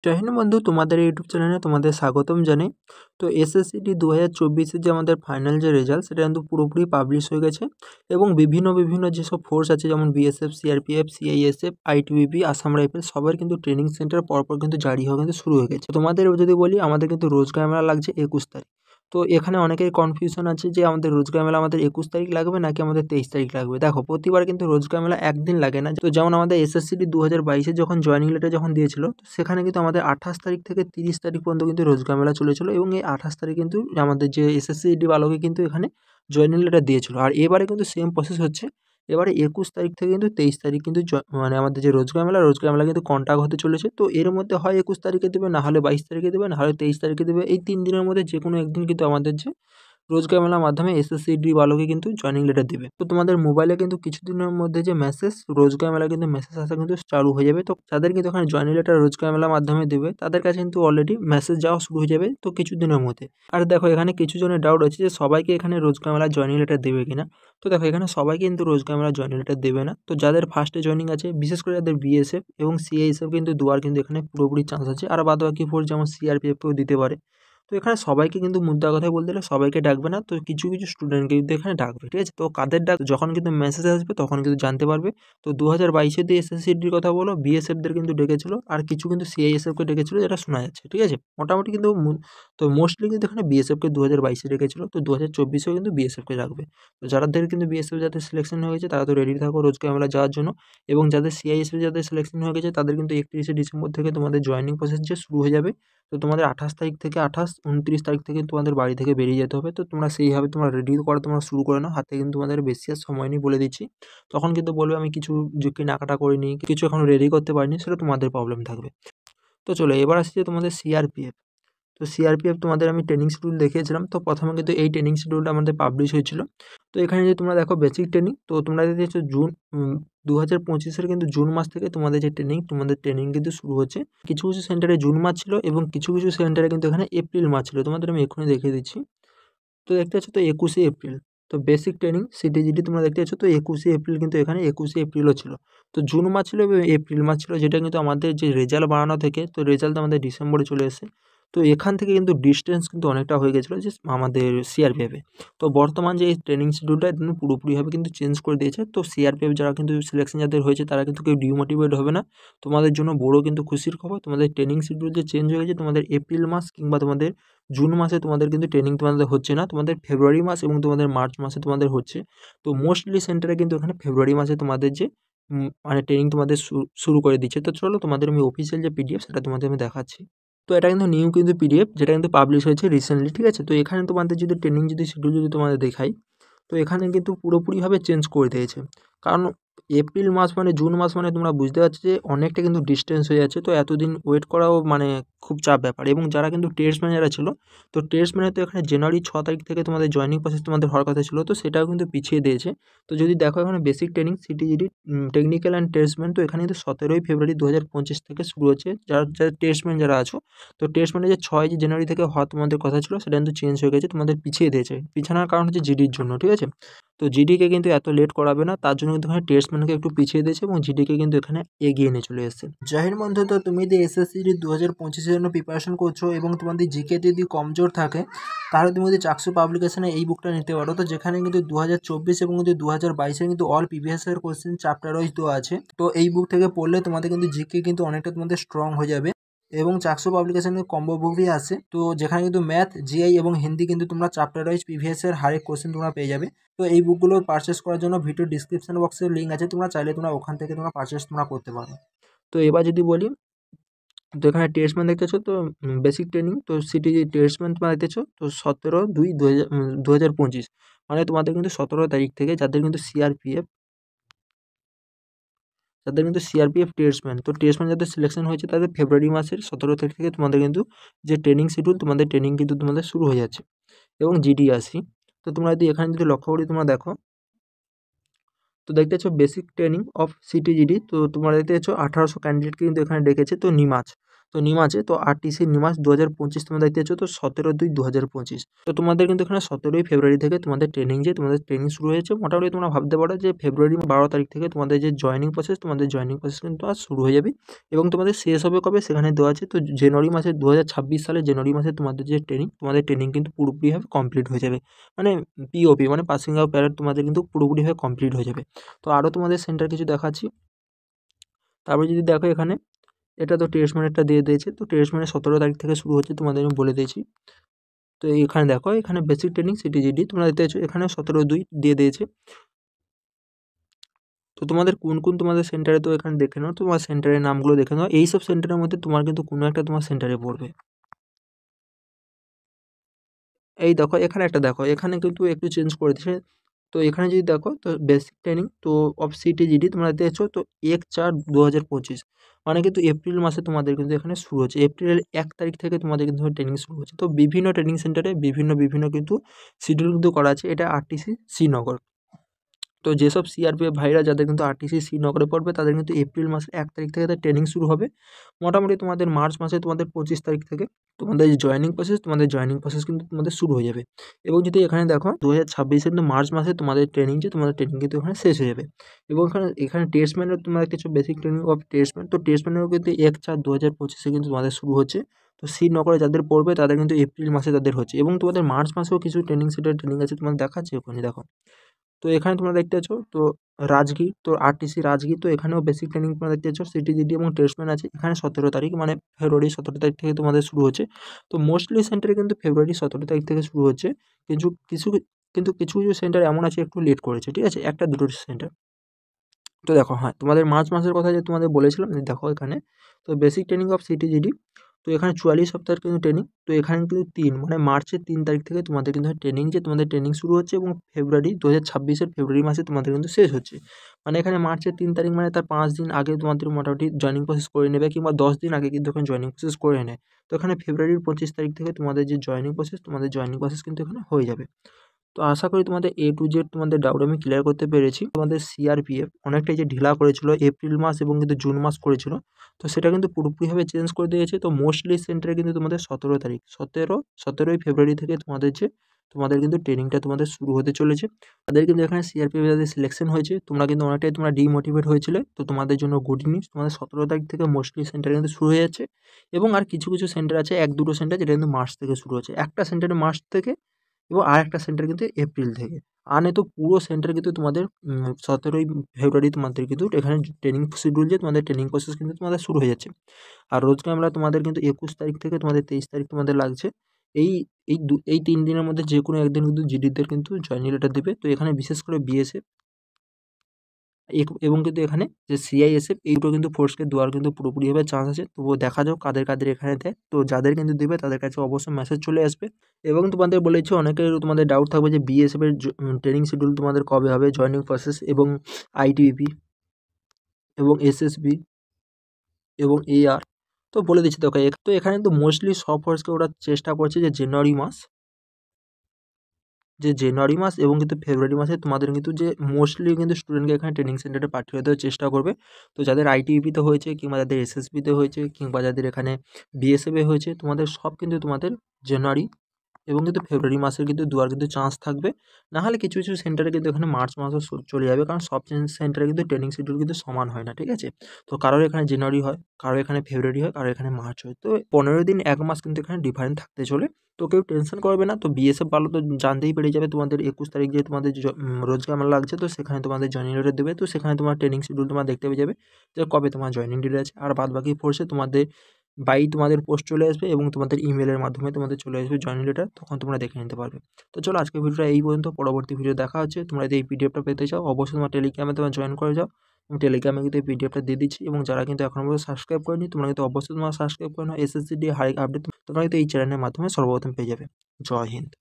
জয় হিন্দ বন্ধু, তোমাদের ইউটিউব চ্যানেলে তোমাদের স্বাগতম জানাই। তো এসএসসিটি 2024-এর যে আমাদের ফাইনাল যে রেজাল্ট সেটা কিন্তু পুরোপুরি পাবলিশ হয়ে গেছে এবং বিভিন্ন যেসব ফোর্স আছে যেমন BSF, CRPF, CISF, ITBP, Assam rifles সবার কিন্তু ট্রেনিং সেন্টার পরপর কিন্তু জারি হওয়া কিন্তু শুরু হয়ে গেছে। তোমাদের যদি বলি, আমাদের কিন্তু রোজগার মেলা লাগছে 21 তারিখ। তো এখানে অনেকের কনফিউশন আছে যে আমাদের রোজগার মেলা আমাদের 21 তারিখ লাগবে নাকি আমাদের 23 তারিখ লাগবে। দেখো, প্রতিবার কিন্তু রোজগার মেলা একদিন লাগে না। তো যেমন আমাদের এসএসসিটি 2022-এ যখন জয়েনিং লেটার যখন দিয়েছিল, তো সেখানে কিন্তু আমাদের 28 তারিখ থেকে 30 তারিখ পর্যন্ত কিন্তু রোজগার মেলা চলেছিল এবং এই 28 তারিখ কিন্তু আমাদের যে এসএসসিটি বালকে কিন্তু এখানে জয়েনিং লেটার দিয়েছিল। আর এবারে কিন্তু সেম প্রসেস হচ্ছে। এবারে 21 তারিখ থেকে কিন্তু 23 তারিখ কিন্তু মানে আমাদের যে রোজগার মেলা কিন্তু কন্টাক্ট হতে চলেছে। তো এর মধ্যে হয় 21 তারিখে দেবে, না হলে 22 তারিখে দেবে, না হলে 23 তারিখে দেবে। এই 3 দিনের মধ্যে যে কোনো একদিন কিন্তু আমাদের যে রোজগার মেলার মাধ্যমে এসএসসিডি বালকে কিন্তু জয়েনিং লেটার দিবে। তো তোমাদের মোবাইলে কিন্তু কিছুদিনের মধ্যে যে মেসেজ রোজগার মেলা কিন্তু মেসেজ আসা কিন্তু চালু হয়ে যাবে। তো যাদের কিন্তু ওখানে জয়েনিং লেটার রোজগার মেলার মাধ্যমে দেবে তাদের কাছে কিন্তু অলরেডি মেসেজ যাওয়া শুরু হয়ে যাবে তো কিছুদিনের মধ্যে। আর দেখো, এখানে কিছু জনের ডাউট আছে যে সবাইকে এখানে রোজগার মেলা জয়েনিং লেটার দেবে কিনা। তো দেখো, এখানে সবাইকে কিন্তু রোজগার মেলা জয়েনিং লেটার দেবে না। তো যাদের ফার্স্টে জয়েনিং আছে, বিশেষ করে যাদের বিএসএফ এবং সিআইএসএফ কিন্তু দুয়ার কিন্তু এখানে পুরোপুরি চান্স আছে। আর বাদবাকি ফোর্স যেমন সিআরপিএফকেও দিতে পারে। তো এখানে সবাইকে কিন্তু মুদ্রা কথায় বলতে গেলে সবাইকে ডাকবে না, তো কিছু স্টুডেন্টকে কিন্তু এখানে ডাকবে, ঠিক আছে। তো কাদের ডাক যখন কিন্তু মেসেজ আসবে তখন কিন্তু জানতে পারবে। তো 2022-এর দিয়ে এসএসসিডির কথা বলো, বিএসএফদের কিন্তু ডেকেছিল আর কিছু কিন্তু সিআইএসএফকে ডেকেছিল, যেটা শোনা যাচ্ছে, ঠিক আছে। মোটামুটি কিন্তু তো মোস্টলি কিন্তু এখানে বিএসএফকে 2022-এ ডেকেছিল, তো 2024-এও কিন্তু বিএসএফকে রাখবে। তো যাদের কিন্তু বিএসএফ যাদের সিলেকশন হয়ে গেছে তারা তো রেডি থাকো রোজগার মেলা যাওয়ার জন্য। এবং যাদের সিআইএসএফ যাদের সিলেকশন হয়ে গেছে তাদের কিন্তু 31শে ডিসেম্বর থেকে তোমাদের জয়েনিং প্রসেস যে শুরু হয়ে যাবে। তো তোমাদের 28 তারিখ থেকে 29 তারিখ থেকে তোমাদের বাড়ি থেকে বেরিয়ে যেতে হবে। তো তোমরা সেইভাবে তোমরা রেডি করা তোমরা শুরু করে নাও। হাতে কিন্তু তোমাদের বেশি আর সময় নেই, বলে দিচ্ছি। তখন কিন্তু বলবে আমি কিছু যে কেনাকাটা করিনি, কিছু এখনো রেডি করতে পারিনি, সেটা তোমাদের প্রবলেম থাকবে। তো চলো, এবার আসছে তোমাদের সিআরপিএফ। তো সিআরপিএফ তোমাদের আমি ট্রেনিং শিডিউল দেখিয়েছিলাম। তো প্রথমে কিন্তু এই ট্রেনিং শিডিউলটা আমাদের পাবলিশ হয়েছিল। তো এখানে যদি তোমরা দেখো বেসিক ট্রেনিং, তো তোমরা দেখছো জুন 2025-এর কিন্তু জুন মাস থেকে তোমাদের যে তোমাদের ট্রেনিং কিন্তু শুরু হচ্ছে। কিছু সেন্টারে জুন মাস ছিল এবং কিছু সেন্টারে কিন্তু এখানে এপ্রিল মাস ছিল। তোমাদের আমি এক্ষুনি দেখিয়ে দিচ্ছি। তো দেখতে পাচ্ছ, তো 21শে এপ্রিল। তো বেসিক ট্রেনিং সিটিজিডি তোমরা দেখতে পাচ্ছ, তো 21শে এপ্রিল কিন্তু এখানে 21শে এপ্রিলও ছিল। তো জুন মাস ছিল এবং এপ্রিল মাস ছিল, যেটা কিন্তু আমাদের যে রেজাল্ট বানানো থেকে, তো রেজাল্ট আমাদের ডিসেম্বরে চলে এসেছে। তো এখান থেকে কিন্তু ডিস্টেন্স কিন্তু অনেকটা হয়ে গেছিলো যে আমাদের সিআরপিএফে। তো বর্তমান যে এই ট্রেনিং শিডিউলটা কিন্তু পুরোপুরিভাবে কিন্তু চেঞ্জ করে দিয়েছে। তো সিআরপিএফ যারা কিন্তু সিলেকশন যাদের হয়েছে তারা কিন্তু কেউ ডিমোটিভেট হবে না। তোমাদের জন্য বড় কিন্তু খুশির খবর, তোমাদের ট্রেনিং শিডিউল যে চেঞ্জ হয়ে গেছে, তোমাদের এপ্রিল মাস কিংবা তোমাদের জুন মাসে তোমাদের কিন্তু ট্রেনিং তোমাদের হচ্ছে না, তোমাদের ফেব্রুয়ারি মাস এবং তোমাদের মার্চ মাসে তোমাদের হচ্ছে। তো মোস্টলি সেন্টারে কিন্তু এখানে ফেব্রুয়ারি মাসে তোমাদের যে মানে ট্রেনিং তোমাদের শুরু করে দিচ্ছে। তো চলো, তোমাদের আমি অফিসিয়াল যে পিডিএফ সেটা তোমাদের আমি দেখাচ্ছি। তো এটা কিন্তু নিউ কিন্তু পিডিএফ, যেটা কিন্তু পাবলিশ হয়েছে রিসেন্টলি, ঠিক আছে। তো এখানে তোমাদের যদি ট্রেনিং যদি শিডিউল যদি তোমাদের দেখাই, তো এখানে কিন্তু পুরোপুরিভাবে চেঞ্জ করে দিয়েছে। কারণ এপ্রিল মাস মানে জুন মাস মানে তোমরা বুঝতে পারছো যে অনেকটা কিন্তু ডিস্টেন্স হয়ে যাচ্ছে। তো এতদিন ওয়েট করাও মানে খুব চাপ ব্যাপার। এবং যারা কিন্তু টেস্টম্যান যারা ছিল, তো টেস্টম্যানে তো এখানে জানুয়ারি 6 তারিখ থেকে তোমাদের জয়েনিং প্রসেস তোমাদের হওয়ার কথা ছিল, তো সেটাও কিন্তু পিছিয়ে দিয়েছে। তো যদি দেখো এখানে বেসিক ট্রেনিং সিটিজিডি টেকনিক্যাল অ্যান্ড টেস্টম্যান, তো এখানে কিন্তু 17ই ফেব্রুয়ারি 2025 থেকে শুরু হচ্ছে। যারা যারা টেস্টম্যান যারা আছো, তো টেস্টম্যানে যে 6 জানুয়ারি থেকে হওয়া তোমাদের কথা ছিল সেটা কিন্তু চেঞ্জ হয়ে গেছে, তোমাদের পিছিয়ে দিয়েছে। পিছানোর কারণ হচ্ছে জিডির জন্য, ঠিক আছে। তো জিডিকে কিন্তু এত লেট করাবে না, তার জন্য কিন্তু এখানে টেস্টম্যানকে একটু পিছিয়ে দিয়েছে এবং জিডিকে কিন্তু এখানে এগিয়ে নিয়ে চলে এসেছে। জাহির বন্ধু, তো তুমি যদি এসএসসি 2025-এর জন্য প্রিপারেশন করছো এবং তোমাদের জিকে যদি কমজোর থাকে, তাহলে তুমি যদি চাকসু পাবলিকেশনে এই বুকটা নিতে পারো। তো যেখানে কিন্তু 2024 এবং 2022-এর কিন্তু all previous year question chapter wise দেওয়া আছে। তো এই বুক থেকে পড়লে তোমাদের কিন্তু জিকে কিন্তু অনেকটা তোমাদের স্ট্রং হয়ে যাবে। এবং চাকসু পাবলিকেশনের কম্বো বুকই আছে, তো যেখানে কিন্তু ম্যাথ, জিআই এবং হিন্দি কিন্তু তোমরা চ্যাপ্টার ওয়াইজ প্রিভিয়াস ইয়ার হারেক কোশ্চেন তোমরা পেয়ে যাবে। তো এই বুকগুলো পারচেস করার জন্য ভিডিও ডিসক্রিপশন বক্সে লিঙ্ক আছে, তোমরা চাইলে তোমরা ওখান থেকে তোমরা পারচেস তোমরা করতে পারো। তো এবার যদি বলি, তো এখানে টেস্টম্যান দেখতেছো, তো বেসিক ট্রেনিং, তো সিটি টেস্টম্যান তোমরা দেখতেছো, তো 17/2/2025 মানে তোমাদের কিন্তু 17 তারিখ থেকে যাদের কিন্তু সিআরপিএফ টেস্টম্যান, তো টেস্টম্যান যাদের সিলেকশন হয়েছে তাদের ফেব্রুয়ারি মাসের 17 তারিখ থেকে তোমাদের কিন্তু যে ট্রেনিং শিডিউল, তোমাদের ট্রেনিং কিন্তু তোমাদের শুরু হয়ে যাচ্ছে। এবং জিডি আসি, তো তোমরা যদি এখানে যদি লক্ষ্য করি, তোমরা দেখো, তো দেখতে পাচ্ছ বেসিক ট্রেনিং অফ সিটিজিডি, তো তোমরা দেখতে পাচ্ছ 1800 ক্যান্ডিডেটকে কিন্তু এখানে ডেকেছে, তো নিমাচ। তো নিমাসে তো আরটিসি নিমাস 2025 তোমরা দেখতে পাচ্ছ, তো 17/2/2025। তো তোমাদের কিন্তু এখানে 17ই ফেব্রুয়ারি থেকে তোমাদের ট্রেনিং শুরু হয়েছে। মোটামুটি তোমরা ভাবতে পারো যে ফেব্রুয়ারি 12 তারিখ থেকে তোমাদের যে তোমাদের জয়েনিং প্রসেস কিন্তু আর শুরু হয়ে যাবে এবং তোমাদের শেষ হবে কবে সেখানে দেওয়া আছে। তো জানুয়ারি মাসে 2026 সালে জানুয়ারি মাসে তোমাদের যে তোমাদের ট্রেনিং কিন্তু পুরোপুরিভাবে কমপ্লিট হয়ে যাবে। মানে পিওপি মানে পাসিং আউট প্যারেড তোমাদের কিন্তু পুরোপুরিভাবে কমপ্লিট হয়ে যাবে। তো আরও তোমাদের সেন্টার কিছু দেখাচ্ছি। তারপরে যদি দেখো এখানে এটা তো টেস্টম্যানেরটা দিয়ে দিয়েছে। তো টেস্টম্যানের 17 তারিখ থেকে শুরু হচ্ছে, তোমাদের আমি বলে দিয়েছি। তো এখানে দেখো এখানে বেসিক ট্রেনিং সিটিজিডি তোমরা দেখতে পাচ্ছ এখানে 17/2 দিয়ে দিয়েছে। তো তোমাদের কোন কোন তোমাদের সেন্টারে, তো এখানে দেখে নাও, তোমার সেন্টারের নামগুলো দেখে নাও। এইসব সেন্টারের মধ্যে তোমার কিন্তু কোনো একটা তোমার সেন্টারে পড়বে। এই দেখো এখানে একটা দেখো, এখানে কিন্তু একটু চেঞ্জ করে দিয়েছে। তো এখানে যদি দেখো তো বেসিক ট্রেনিং তো অফ সিটিজিডি তোমরা দেখছো, তো 1/4/2025 মানে কিন্তু এপ্রিল মাসে তোমাদের কিন্তু এখানে শুরু হচ্ছে। এপ্রিলের 1 তারিখ থেকে তোমাদের কিন্তু ট্রেনিং শুরু হচ্ছে। তো বিভিন্ন ট্রেনিং সেন্টারে বিভিন্ন কিন্তু শিডিউল কিন্তু করা আছে। এটা আরটিসি শ্রীনগর। তো যেসব সিআরপিএফ ভাইরা যাদের কিন্তু আরটিসি শ্রীনগরে পড়বে তাদের কিন্তু এপ্রিল মাসের 1 তারিখ থেকে তাদের ট্রেনিং শুরু হবে। মোটামুটি তোমাদের মার্চ মাসে তোমাদের 25 তারিখ থেকে তোমাদের যে জয়েনিং প্রসেস কিন্তু তোমাদের শুরু হয়ে যাবে। এবং যদি এখানে দেখো 2026 কিন্তু মার্চ মাসে তোমাদের তোমাদের ট্রেনিং কিন্তু এখানে শেষ হয়ে যাবে। এবং এখানে টেস্টম্যানের তোমরা কিছু বেসিক ট্রেনিং অফ টেস্টম্যান, তো টেস্টম্যানেরও কিন্তু 1/4/2025 কিন্তু তোমাদের শুরু হচ্ছে। তো শ্রীনগরে যাদের পড়বে তাদের কিন্তু এপ্রিল মাসে তাদের হচ্ছে। এবং তোমাদের মার্চ মাসেও কিছু ট্রেনিং সেন্টার ট্রেনিং আছে, তোমাদের দেখাচ্ছে ওখানে দেখো। তো এখানে তোমরা দেখতে পাচ্ছ তো রাজগীর, তো আরটিসি রাজগীর, তো এখানেও বেসিক ট্রেনিং তোমরা দেখতে পাচ্ছ সিটিজিডি এবং টেস্টম্যান আছে। এখানে 17 তারিখ মানে ফেব্রুয়ারি 17 তারিখ থেকে তোমাদের শুরু হচ্ছে। তো মোস্টলি সেন্টারে কিন্তু ফেব্রুয়ারি 17 তারিখ থেকে শুরু হচ্ছে। কিছু কিছু কিছু সেন্টার এমন আছে একটু লেট করেছে, ঠিক আছে, একটা দুটো সেন্টার। তো দেখো হ্যাঁ, তোমাদের মার্চ মাসের কথা যে তোমাদের বলেছিলাম, দেখো এখানে তো বেসিক ট্রেনিং অফ সিটিজিডি, তো এখানে 44 সপ্তাহের কিন্তু ট্রেনিং। তো এখানে কিন্তু মানে মার্চের 3 তারিখ থেকে তোমাদের কিন্তু তোমাদের ট্রেনিং শুরু হচ্ছে এবং ফেব্রুয়ারি 2026-এর ফেব্রুয়ারি মাসে তোমাদের কিন্তু শেষ হচ্ছে। মানে এখানে মার্চের 3 তারিখ মানে তার 5 দিন আগে তোমাদের মোটামুটি জয়েনিং প্রসেস করে নেবে, কিংবা 10 দিন আগে কিন্তু এখানে জয়েনিং প্রসেস করে নেয়। তো এখানে ফেব্রুয়ারির 25 তারিখ থেকে তোমাদের যে জয়েনিং প্রসেস কিন্তু এখানে হয়ে যাবে। তো আশা করি তোমাদের এ টু জেড তোমাদের ডাউট আমি ক্লিয়ার করতে পেরেছি। তোমাদের সিআরপিএফ অনেকটাই যে ঢিলা করেছিল এপ্রিল মাস এবং কিন্তু জুন মাস করেছিল, তো সেটা কিন্তু পুরোপুরিভাবে চেঞ্জ করে দিয়েছে। তো মোস্টলি সেন্টারে কিন্তু তোমাদের 17ই ফেব্রুয়ারি থেকে তোমাদের কিন্তু ট্রেনিংটা তোমাদের শুরু হতে চলেছে। তাদের কিন্তু এখানে সিআরপিএফ যাদের সিলেকশন হয়েছে তোমরা কিন্তু অনেকটাই তোমরা ডিমোটিভেট হয়েছিলে, তো তোমাদের জন্য গুড নিউজ, তোমাদের 17 তারিখ থেকে মোস্টলি সেন্টার কিন্তু শুরু হয়ে যাচ্ছে। এবং আর কিছু সেন্টার আছে, এক দুটো সেন্টার যেটা কিন্তু মার্চ থেকে শুরু হচ্ছে, একটা সেন্টারে মার্চ থেকে এবং আরেকটা সেন্টার কিন্তু এপ্রিল থেকে। আর নয়তো পুরো সেন্টার কিন্তু তোমাদের 17ই ফেব্রুয়ারি তোমাদের কিন্তু এখানে ট্রেনিং শিডিউল যে তোমাদের ট্রেনিং প্রসেস কিন্তু তোমাদের শুরু হয়ে যাচ্ছে। আর রোজকে আমরা তোমাদের কিন্তু 21 তারিখ থেকে তোমাদের 23 তারিখ তোমাদের লাগছে। এই এই 3 দিনের মধ্যে যে কোনো একদিন কিন্তু জিডিদের কিন্তু জয়েনিং লেটার দেবে। তো এখানে বিশেষ করে বিএসএফ এবং কিন্তু এখানে যে সিআইএসএফ এই দুটো কিন্তু ফোর্সকে দেওয়ার কিন্তু পুরোপুরিভাবে চান্স আছে। তবুও দেখা যাক কাদের এখানে দেয়। তো যাদের কিন্তু দেবে তাদের কাছে অবশ্যই মেসেজ চলে আসবে। এবং তোমাদের বলেছি অনেকের তোমাদের ডাউট থাকবে যে বিএসএফ এর ট্রেনিং শিডিউল তোমাদের কবে হবে, জয়েনিং প্রসেস এবং আইটিবিপি এবং এসএসবি এবং এআর। তো বলে দিচ্ছি দেখো, তো এখানে কিন্তু মোস্টলি সব ফোর্সকে ওরা চেষ্টা করছে যে জানুয়ারি মাস এবং কিন্তু ফেব্রুয়ারি মাসে তোমাদের কিন্তু যে মোস্টলি কিন্তু স্টুডেন্টকে এখানে ট্রেনিং সেন্টারে পাঠিয়ে দেওয়ার চেষ্টা করবে। তো যাদের আইটিবিপিতে হয়েছে কিংবা যাদের এসএসবিতে হয়েছে কিংবা যাদের এখানে বিএসএফে হয়েছে তোমাদের সব কিন্তু তোমাদের জানুয়ারি এবং কিন্তু ফেব্রুয়ারি মাসের কিন্তু দেওয়ার কিন্তু চান্স থাকবে। নাহলে কিছু সেন্টারে কিন্তু এখানে মার্চ মাসও চলে যাবে, কারণ সব সেন্টারে কিন্তু ট্রেনিং শিডিউল কিন্তু সমান হয় না, ঠিক আছে। তো কারোর এখানে জানুয়ারি হয়, কারো এখানে ফেব্রুয়ারি হয়, কারো এখানে মার্চ হয়। তো 15 দিন 1 মাস কিন্তু এখানে ডিফারেন্ট থাকতে চলে। তো কেউ টেনশন করবে না। তো বিএসএফ ভালো তো জানতেই পেরে যাবে তোমাদের 21 তারিখ যে তোমাদের রোজগার আমার লাগছে, তো সেখানে তোমাদের জয়েনিং লেটার দেবে। তো সেখানে তোমার ট্রেনিং শিডিউল তোমার দেখতে পেয়ে যাবে যে কবে তোমার জয়েনিং ডেট আছে। আর বাদ বাকি ফোর্সে তোমাদের পোস্ট চলে আসবে এবং তোমাদের ইমেলের মাধ্যমে তোমাদের চলে আসবে জয়েনিং লেটার, তখন তোমরা দেখে নিতে পারবে। তো চলো আজকের ভিডিওটা এই পর্যন্ত, পরবর্তী ভিডিও দেখা হচ্ছে। তোমরা যদি এই পিডিএফটা পেতে চাও অবশ্যই তোমার টেলিগ্রামে তোমার জয়েন করে যাও। আমি টেলিগ্রামে কিন্তু এই পিডিএফটা দিয়ে দিচ্ছি। এবং যারা কিন্তু এখনো পর্যন্ত সাবস্ক্রাইব করেনি তোমরা কিন্তু অবশ্যই সাবস্ক্রাইব করে নাও। এসএসসিডি হাই আপডেট তোমরা কিন্তু এই চ্যানেলের মাধ্যমে সর্বপ্রথম পেয়ে যাবে। জয় হিন্দ।